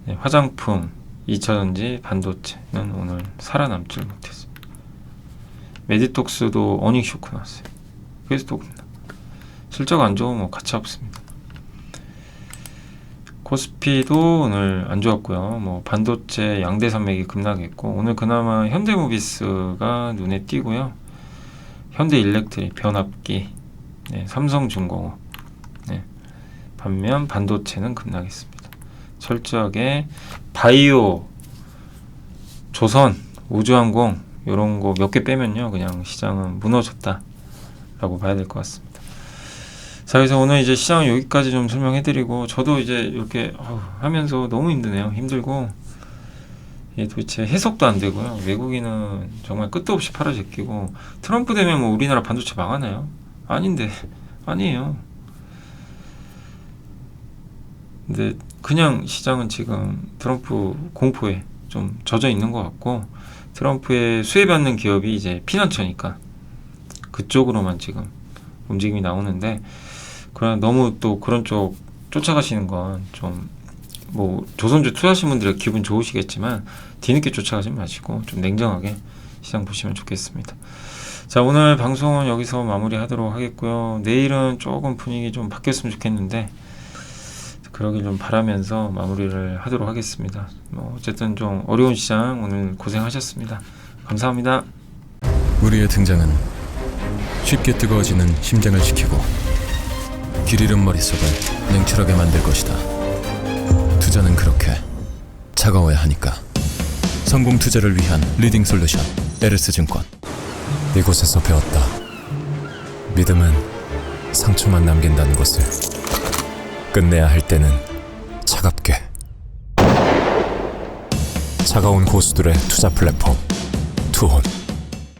네, 화장품, 2차전지, 반도체는 오늘 살아남질 못했어요. 메디톡스도 어닝 쇼크 났어요. 그래서 또 급락. 실적 안 좋으면 뭐 가치 없습니다. 코스피도 오늘 안 좋았고요. 뭐 반도체 양대 산맥이 급락했고 오늘 그나마 현대모비스가 눈에 띄고요. 현대일렉트릭, 변압기, 네, 삼성중공업. 네. 반면 반도체는 급락했습니다. 철저하게 바이오, 조선, 우주항공 이런 거 몇 개 빼면요, 그냥 시장은 무너졌다라고 봐야 될 것 같습니다. 자, 그래서 오늘 이제 시장은 여기까지 좀 설명해드리고, 저도 이제 이렇게 하면서 너무 힘드네요. 힘들고, 이게 도대체 해석도 안 되고요. 외국인은 정말 끝도 없이 팔아 제끼고, 트럼프 되면 뭐 우리나라 반도체 망하나요? 아닌데, 아니에요. 근데 그냥 시장은 지금 트럼프 공포에 좀 젖어 있는 것 같고, 트럼프의 수혜받는 기업이 이제 피난처니까 그쪽으로만 지금 움직임이 나오는데, 그러나 너무 또 그런 쪽 쫓아가시는 건 좀, 뭐 조선주 투자하신 분들의 기분 좋으시겠지만 뒤늦게 쫓아가지 마시고 좀 냉정하게 시장 보시면 좋겠습니다. 자, 오늘 방송은 여기서 마무리하도록 하겠고요. 내일은 조금 분위기 좀 바뀌었으면 좋겠는데 그러길 좀 바라면서 마무리를 하도록 하겠습니다. 뭐 어쨌든 좀 어려운 시장 오늘 고생하셨습니다. 감사합니다. 우리의 등장은 쉽게 뜨거워지는 심장을 지키고 길 잃은 머릿속을 냉철하게 만들 것이다. 투자는 그렇게 차가워야 하니까. 성공 투자를 위한 리딩 솔루션 에르스증권. 이곳에서 배웠다. 믿음은 상처만 남긴다는 것을. 끝내야 할 때는 차갑게. 차가운 고수들의 투자 플랫폼 투혼.